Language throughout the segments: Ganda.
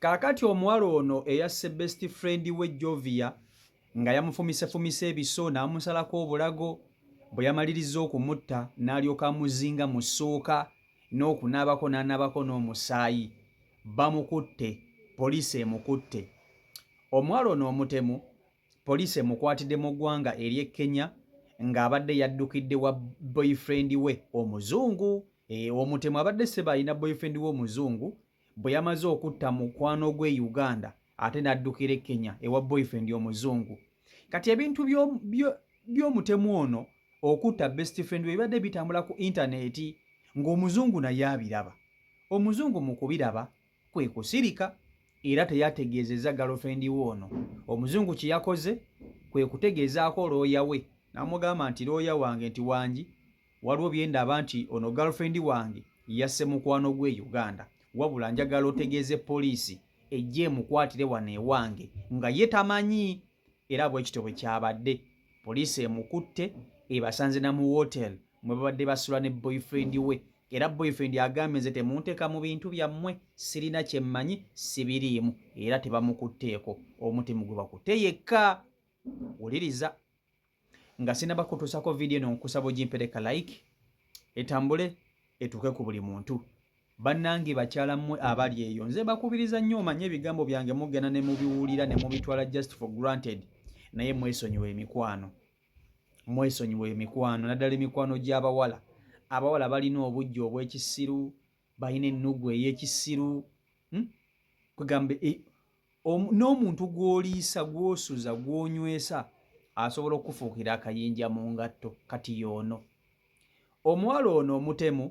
Kaakati omuwala ono eyasse best friend we Jovia nga yamufumise ebiso n'amusalako obulago, bwe yamaliriza okumutta n'alyoka amuzinga mu ssuuka n'okunaabako n'anaabako n'omusaayi. Bamukutte, poliisi emukutte. Omuwala ono omutemu poliisi emukwatidde mu ggwanga ery'e Kenya ng'abadde yaddukidde wa boyfriend we omuzungu. Omutemu abadde seba alina boyfriend we omuzungu, bwe yamaze okutta mukwano gwe Uganda ate n'addukira e Kenya ewa boyfriend omuzungu. Kati ebintu by'omutemu ono okutta best friend we bibadde bitambula ku intaneti ng'omuzungu naye abiraba. Omuzungu mu kubiraba kwe kusirika era teyategeezezza girlfriend we ono. Omuzungu kye yakoze kwe kutegeezaako looya we n'amugamba nti looya wange nti wangi waliwo bye ndaba nti ono girlfriend wange yasse mukwano gwe Uganda, wabula njagala otegeeze poliisi ejje emukwatire wano ewange nga ye tamanyi. Era bwekityo bwe kyabadde, poliisi emukutte ebasanze na mu hotel mwe babadde basula ne boyfriend we, era boyfriend agambye nze temunteeka mu bintu byammwe, sirina kye mmanyi sibiriimu, era tebamukutteeko. Omutemu gwe bakutte yekka. Wuliriza nga sinabakutuusako vidiyo eno nkusaba ogimpereka like etambule etuuke ku buli muntu. Bannange bakyala mmwe abali eyo, nze bakubiriza nnyo omanye ebigambo byange mugenda ne mubiwulira ne mubitwala just for granted, naye mwesonyiwe emikwano. Mwesonyiwe emikwano, naddala emikwano gy'abawala. Abawala balina obujja obw'ekisiru, balina ennugu ey'ekisiru. Kugambe n'omuntu gw'oliisa, gw'osuza, gw'onywesa asobola okufuukira akayinja mu ngatto. Kati y'ono omuwala ono omutemu,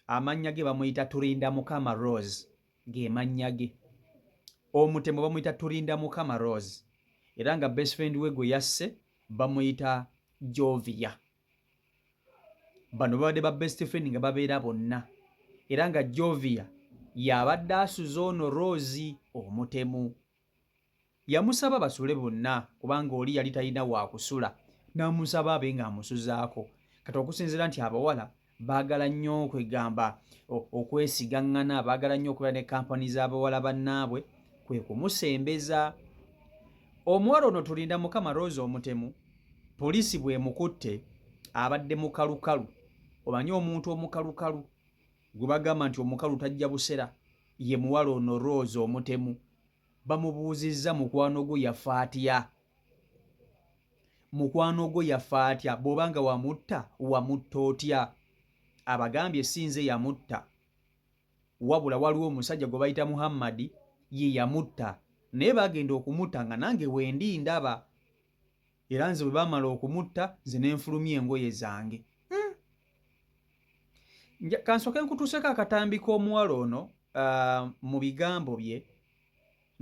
amannya ge bamuyita Tulinda Mukama Rose, ge mannya ge. Omutemu bamuyita Tulinda Mukama Rose, era nga best friend we gwe yasse bamuyita Jovia. Bano babadde ba best friend nga babeera bonna, era nga Jovia y'abadde asuza ono Rose omutemu. Yamusaba basule bonna kubanga oli yali talina wa kusula, n'amusaba abe ng'amusuzaako. Kati okusinziira nti abawala baagala nnyo okwegamba okwesigaŋŋana, baagala nnyo okubeera ne kampani z'abawala bannaabwe, kwe kumusembeza. Omuwala ono Tulinda Mukama Rose omutemu, poliisi bw'emukutte abadde mukalukalu. Omanyi omuntu omukalukalu gwe bagamba nti omukalu tajja busera, ye muwala ono Rose omutemu. Bamubuuzizza mukwano gwo yafa atya, mukwano gwo yafa atya, bw'obanga wamutta wamutta otya. Abagambye si nze yamutta, wabula waliwo omusajja gwe bayita Muhammadi ye yamutta, naye bagenda okumutta nga nange wendi ndaba, era nze bwe bamala okumutta nze ne nfulumya engoye zange. Kansooke nkutuuseko akatambi k'omuwala ono mu bigambo bye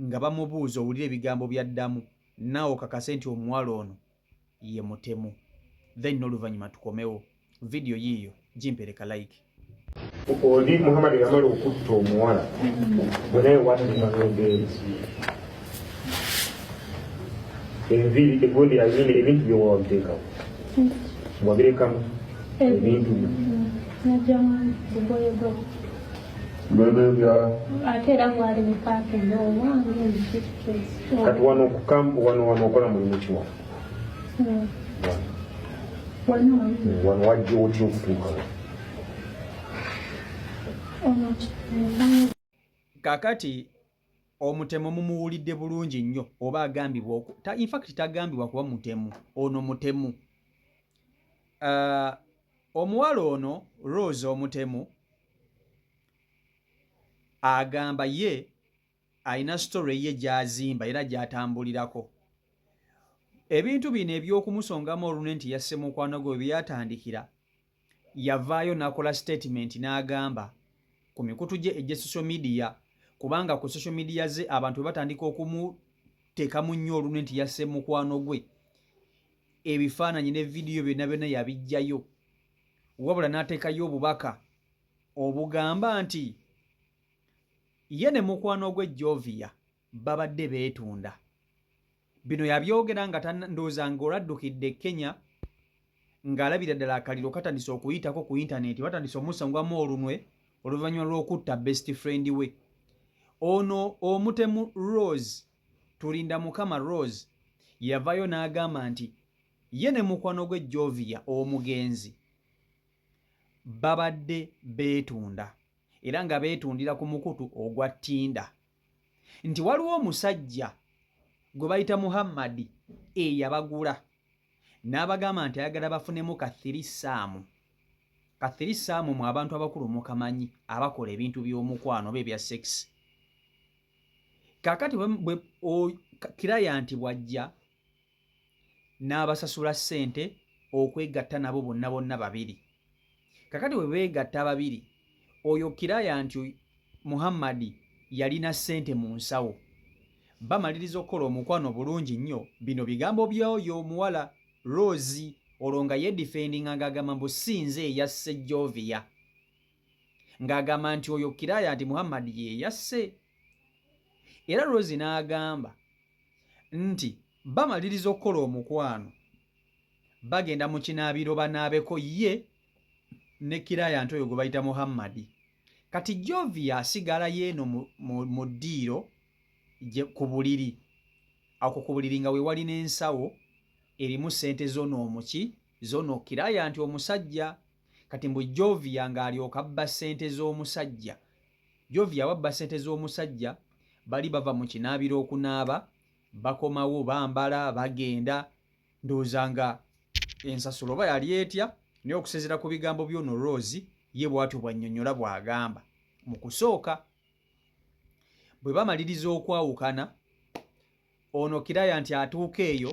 nga bamubuuza owulira ebigambo byaddamu, naawe okakase nti omuwala ono ye mutemu. Then n'oluvannyuma tukomewo. Vidiyo yiiyo gimpereka like. Oli Muhammad yamala okutta omuwala bwe naye wattimagende enviiri egondi yayina ebintu bye wabiteekawo wabirekamu ebintu ate era gwali mupakenge owange kati wano okukampu wano okola mulimu kiwa wano wajja otya okutuukawo. Kaakati omutemu mumuwulidde bulungi nnyo, oba agambibwa in fact tagambibwa kuba mutemu, ono mutemu. Omuwala ono Rose omutemu agamba ye alina story ye gy'azimba era gy'atambulirako. Ebintu bino eby'okumusongamu olunwe nti yasse mukwano gwe byatandikira, yavaayo n'akola statement n'agamba ku mikutu gye egya social media, kubanga ku social media ze abantu batandika okumuteekamu nnyo olunwe nti yasse mukwano gwe. Ebifaananyi ne vidiyo byonna yabiggyayo, wabula n'ateekayo obubaka obugamba nti ye ne mukwano gwe Jovia babadde beetunda. Bino yabyogera nga ndowooza ng'oladdukidde Kenya ng'alabira ddala akaliro katandise okuyitako ku intaneti, batandise omusangwamu olunwe oluvannyuma lw'okutta best friend we. ono omutemu Rose tulinda mukama Rose yavayo n'agamba nti ye ne mukwano gwe Jovia omugenzi babadde beetunda era nga beetundira ku mukutu ogwa Tinder nti waliwo omusajja gwe bayita Muhammad eyabagula n'abagamba nti ayagala bafunemu ka 3 saamu ka 3 saamu mu abantu abakulu mukamanyi abakola ebintu by'omukwano bebya sex kakati client bwajja n'abasasula ssente okwegatta nabo bonna babiri kakati we beegatta babiri oyo client Muhammad yalina ssente mu nsawo bamaliriza okukola omukwano bulungi nnyo bino bigambo by'oyo omuwala Rose olwo nga yedifendinga ng'agamba mbu sinze eyasse Jovia ng'agamba nti oyo client Muhammad ye yasse era Rose n'agamba nti bamaliriza okukola omukwano bagenda mu kinaabiro banaabeko ye ne client oyo gwe bayita Muhammad kati Jovia asigala yeeno mu ddiiro ku buliri ako ku buliri nga we wali n'ensawo erimu ssente zono client omusajja kati mbu Jovia ng'alyoka abba ssente z'omusajja Jovia wabba ssente z'omusajja bali bava mu kinaabiro okunaaba bakomawo bambala bagenda ndowooza nga ensasulo oba yali etya naye okusinziira ku bigambo by'ono Rose ye bw'atyo bw'annyonnyola bw'agamba mu kusooka bwe bamaliriza okwawukana ono client atuuka eyo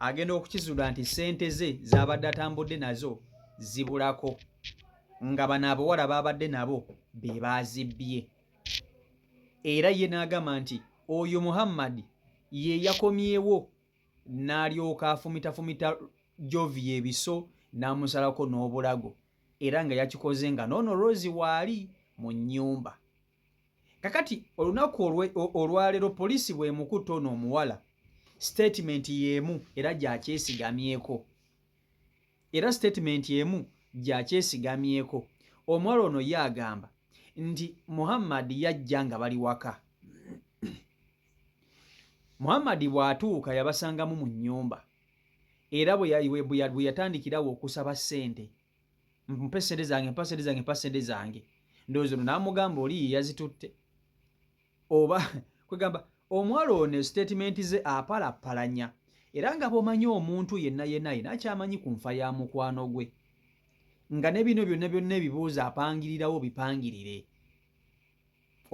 agenda okukizuula nti ssente ze z'abadde atambudde nazo zibulako nga bano abawala babadde nabo be baazibbye era ye n'agamba nti oyo Muhammad ye yakomyewo n'alyoka afumitafumita Jovia ebiso n'amusalako n'obulago era nga yakikoze nga n'ono Rose waali mu nnyumba kakati olunaku olwaleero poliisi bw'emukutte ono omuwala statement y'emu era gyakyesigamyeko omuwala ono ye agamba nti Muhammad yajja nga bali waka Muhammad bw'atuuka yabasangamu mu nnyumba era bwe yatandikirawo okusaba ssente mpa ssente zange ndowooza ono n'amugamba oli ye yazitutte oba kwegamba omuwala ono statement ze apalapalanya era nga bw'omanyi omuntu yenna alina akyamanyi ku nfa ya mukwano gwe nga ne bino byonna ebibuuzo apangirirawo bipangirire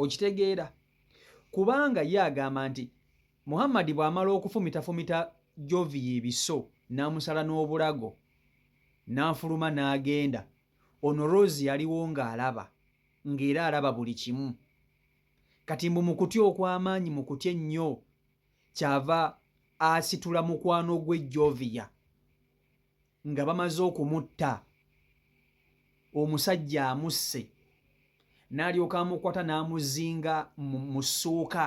okitegeera kubanga ye agamba nti Muhammad bw'amala okufumitafumita Jovia ebiso n'amusala n'obulago n'afuluma n'agenda ono Rose yaliwo ng'alaba ng'era alaba buli kimu kati mbu mu kutya okw'amaanyi mu kutya ennyo kyava asitula mukwano gwe Jovia nga bamaze okumutta omusajja amusse n'alyoka amukwata n'amuzinga mu ssuuka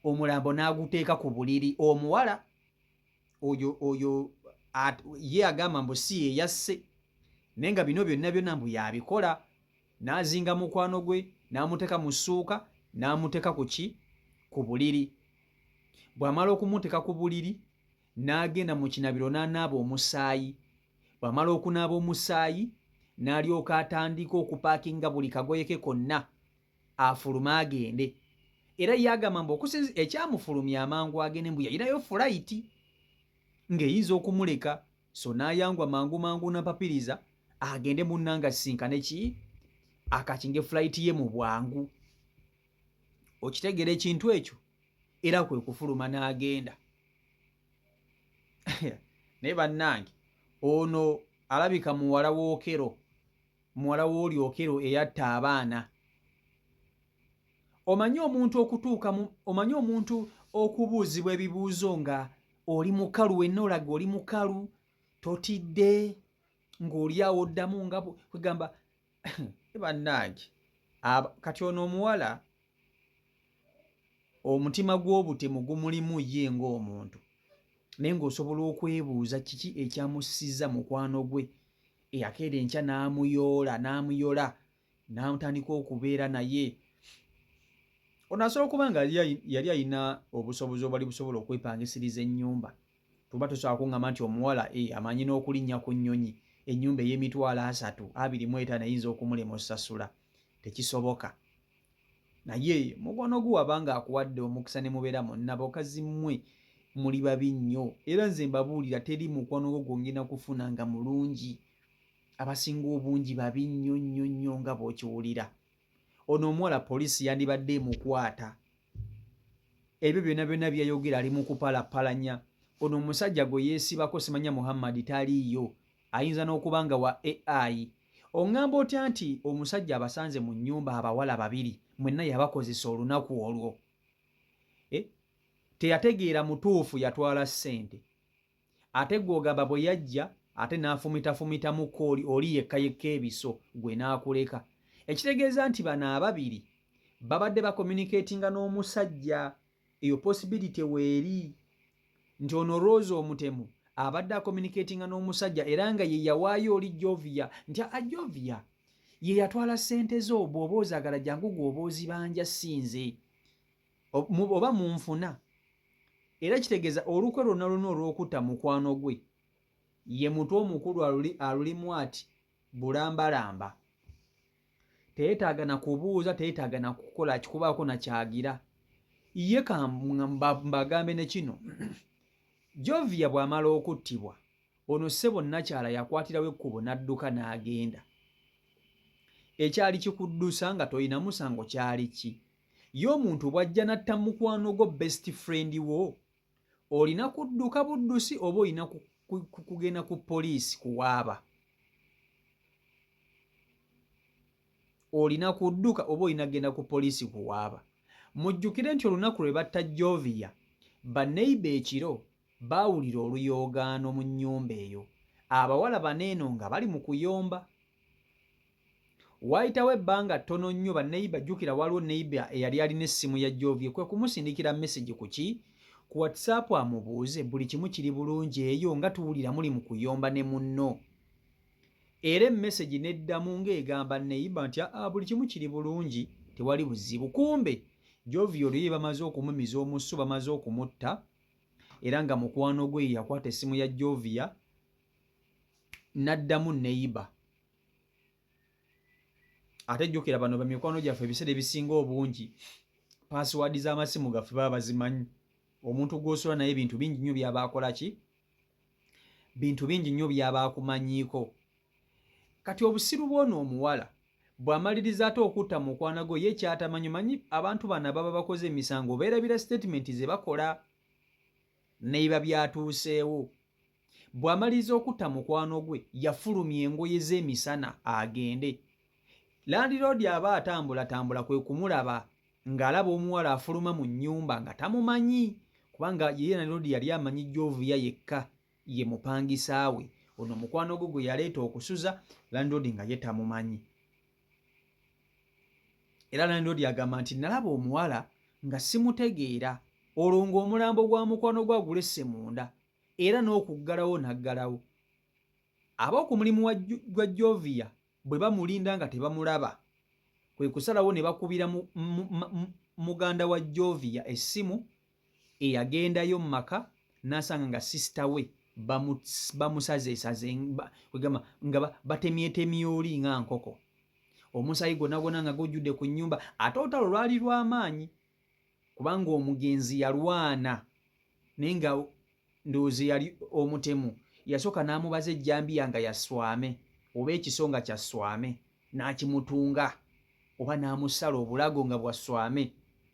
omulambo n'aguteeka ku buliri omuwala oyo ye agamba mbu si ye yasse naye nga bino byonna mbu yabikola n'azinga mukwano gwe n'amuteeka mu ssuuka n'amuteeka ku buliri bw'amala okumuteeka ku buliri n'agenda mu kinabiro n'anaaba omusaayi bw'amala okunaaba omusaayi n'alyoka atandika okupaakinga buli kagoye ke konna afuluma agende era yagamba mbu ekyamufulumya amangu agende mbu yayinayo fulayiti ng'eyinza okumuleka so n'ayangwa mangu napapiriza agende munnanga asinkane akakinge fulayiti ye mu bwangu okitegeera ekintu ekyo era kwe kufuluma n'agenda naye bannange ono alabika muwala w'olyokero eyatta abaana omanyi omuntu okubuuzibwa ebibuuzo nga oli mukalu wenna olaga oli mukalu totidde ng'oli awo oddamu nga kwegamba bannange kati ono omuwala omutima gw'obutemu gumulimu ye ng'omuntu naye ng'osobola okwebuuza kiki ekyamussizza mukwano gwe eyakeera enkya n'amuyola n'amutandika okubeera naye ono asobola okuba nga yali alina obusobozi obwali busobola okwepangisiriza ennyumba. Tuba tusobola kuŋŋamba nti omuwala amanyi n'okulinnya ku nnyonyi, ennyumba ey'emitwalo 325 eyinza okumulema osasula, tekisoboka. Naye mukwano gwe wabanga akuwadde omukisa ne mubeera monna, bakazi mmwe muli babi nnyo, era nze mbabuulira teri mukwano gwo gwongenda kufuna nga mulungi. Abasinga obungi babi nnyo nnyo nnyo nga bw'okiwulira. Ono omuwala poliisi yandibadde emukwata, ebyo byonna byonna byayogera ali mu kupalapalanya. Ono omusajja gwe yeesibako simanya Muhammad taliiyo, ayinza n'okuba nga wa AI. Oŋŋamba otya nti omusajja abasanze mu nnyumba abawala 2 mwenna yabakozesa olunaku olwo? Teyategeera mutuufu yatwala ssente, ate gw'ogamba bwe yajja ate n'afumitafumitamuko oli yekka ebiso gwe n'akuleka. Ekitegeeza nti bano ababiri babadde bakommunikatinga n'omusajja. Eyo possibility weeri nti ono Rose omutemu abadde akommunikatinga n'omusajja era nga ye yawaayo oli Jovia nti Jovia ye yatwala ssente zo, bw'oba ozaagala jangu gw'oba ozibanja sinze oba munfuna. Era kitegeeza olukwe lwonna luna olw'okutta mukwano gwe ye mutwe omukulu alulimu ati bulambalamba. Teyeetaaga na kubuuza, teyeetaaga na kukola kikubaako na kyagira. Ye mbagambe ne kino Jovia bw'amala okuttibwa, ono ssebo nnakyala yakwatirawo ekkubo n'adduka n'agenda. Ekyali kikuddusa nga tolina musango kyali ki? Ye omuntu bw'ajja natta mukwano gwo best friend wo, olina kudduka buddusi oba olina kugenda ku poliisi kuwaaba? Olina kudduka oba olina genda ku poliisi kuwaaba? Mujjukire nti olunaku lwe batta Jovia, baneiba ekiro baawulira oluyoogaano mu nnyumba eyo, abawala baneeno nga bali mu kuyomba. Waayitawo ebbanga ttono nnyo baneiba, jjukira waliwo neiba eyali alina essimu ya Jovia, kwe kumusindikira message ku WhatsApp amubuuze buli kimu kiri bulungi eyo nga tuwulira muli mu kuyomba ne munno. Era message neddamu ng'egamba neiba nti buli kimu kiri bulungi, tewali buzibu. Kumbe Jovia olwo ye bamaze okumumiza omusu, bamaze okumutta, era nga mukwano gwe yakwata essimu ya Jovia n'addamu neiba. Ate jjukira bano bamikwano gyaffe ebiseera ebisinga obungi password z'amasimu gaffe baba bazimanyi. Omuntu gw'osula naye bintu bingi nnyo byaba akola ki? Bintu bingi nnyo byaba akumanyiiko. Kati obusiru bw'ono omuwala bw'amaliriza ate okutta mukwano gwe, ye kyatamanyi, manyi abantu bano baba bakoze emisango beerabira statement ze bakola neiba byatuuseewo. Bw'amaliriza okutta mukwano gwe yafulumya engoye z'emisana agende. Landlord aba atambula kwe kumulaba ng'alaba omuwala afuluma mu nnyumba nga tamumanyi, kubanga ye landlord yali amanyi Jovia yekka ye mupangisa we. Ono mukwano gwe yaleeta okusuza landlord nga ye tamumanyi. Era landlord agamba nti nalaba omuwala nga simutegeera, olwo ng'omulambo gwa mukwano gwe agulesse munda era n'okuggalawo n'aggalawo. Ab'oku mulimu gwa Jovia bwe bamulinda nga tebamulaba, kwe kusalawo ne bakubira muganda wa Jovia essimu eyagendayo mu maka n'asanga nga sisita we bamusazeesaze nga batemyetemye oli nga nkoko. Omusayi gwonna nga gujjudde ku nnyumba, ate olutalo lwali lw'amaanyi kubanga omugenzi yalwana naye nga ndowooza yali omutemu. Yasooka n'amubaza ejjambiya nga yaswame oba ekisonga kya swame, n'akimutunga oba n'amusala obulago nga bwaswame.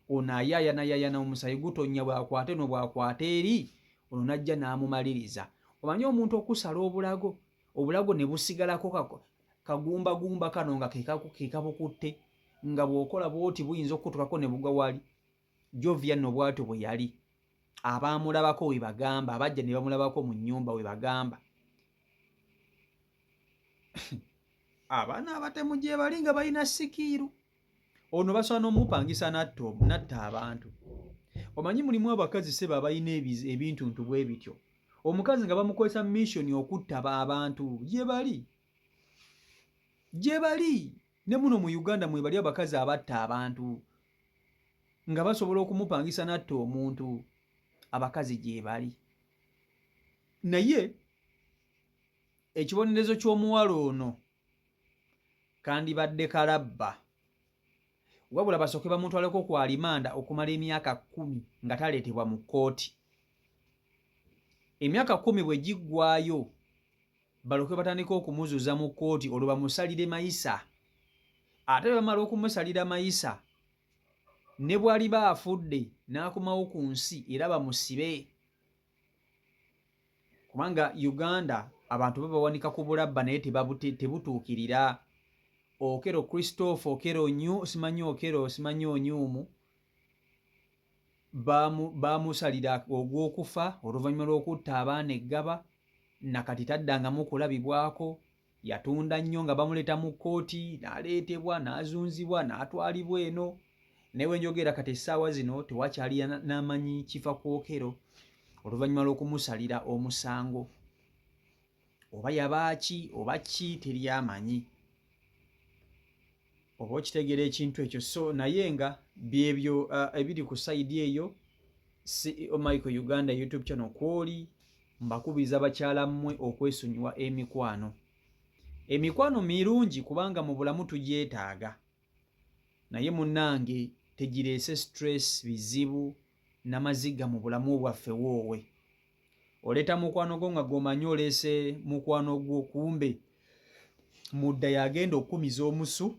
Ono ayaayana omusayi gutonya bw'akwate no bw'akwata eri, ono n'ajja n'amumaliriza. Omanyi omuntu okusala obulago ne busigalako kagumbagumba kano nga kekabukutte, nga bw'okola bw'oti buyinza okukutukako ne bugwa wali. Jovia nno bw'atyo bwe yali. Abaamulabako we bagamba, abajja ne bamulabako mu nnyumba we bagamba. Abaana abatemu gye bali nga balina sikiiru. Ono basobola n'omupangisa natta abantu. Omanyi mulimu abakazi seba abalina ebintuntu bwe bityo. Omukazi nga bamukozesa mission okutta abantu gye bali. Ne muno mu Uganda mwe bali abakazi abatta abantu. nga basobola okumupangisa natta omuntu abakazi gye bali. Naye ekibonerezo ky'omuwala ono kandibadde kalabba, wabula basooke bamutwaleko ku alimanda okumala emyaka 10 nga taleetebwa mu kkooti. Emyaka 10 bwe giggwaayo balooke batandika okumuzuuza mu kkooti, olwo bamusalire mayisa. Ate bamala okumusalira mayisa, ne bw'aliba afudde n'akomawo ku nsi era bamusibe. Kubanga Uganda abantu babawanika ku bulabba naye tebutuukirira. Okero Christophe, Okero simanyi Onyumu bamusalira ogw'okufa oluvannyuma lw'okutta abaana eggaba, nakati taddangamu kulabibwako. Yatunda nnyo nga bamuleeta mu kkooti, n'aleetebwa n'azunzibwa n'atwalibwa eno. Naye njogera kati essaawa zino tewakyali n'amanyi kifa ku Okero oluvannyuma lw'okumusalira omusango. Oba yabaaki oba ki teryamanyi. Oba okitegeera ekintu ekyo. So naye nga byebyo ebiri ku sayidi eyo. CEO Michael Uganda YouTube channel kwoli mbakubiriza bakyala mmwe okwesonyiwa emikwano. Emikwano mirungi kubanga mu bulamu tugyetaaga, naye munnange tegireese stress, bizibu n'amaziga mu bulamu bwaffe woowe. Oleeta mukwano gwo nga gomanyi oleese mukwano gwo, kumbe mudda yagenda okukumiza omusu,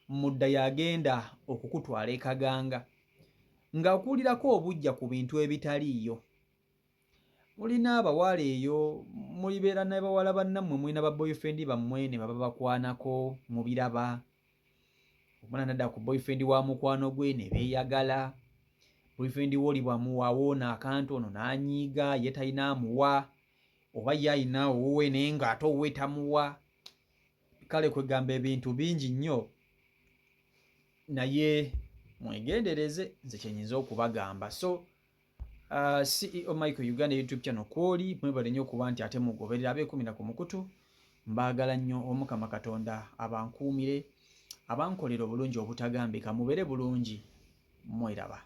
mudda yagenda okukutwala ekaganga, ng'akuulirako obujja ku bintu ebitaliiyo. Mulina abawala eyo, mulibeera n'abawala bannammwe, mulina ba boyfriend bammwe ne baba bakwanako, mubiraba. Omwana nadda ku boyfriend wa mukwano gwe ne beeyagala. Boyfriend we oli bwamuwawo n'akantu ono n'anyiiga, ye talina amuwa, oba ye alina owuwe naye ng'ate owuwe tamuwa. Kale kwegamba ebintu bingi nnyo, naye mwegendereze, nze kyenyinza okubagamba. So CEO Michael Uganda YouTube channel kwoli mwebale nnyo okuba nti ate mugoberera abeekumira ku mukutu. Mbaagala nnyo, Omukama Katonda abankuumire, abankolera obulungi obutagambika. Mubeere bulungi, mweraba.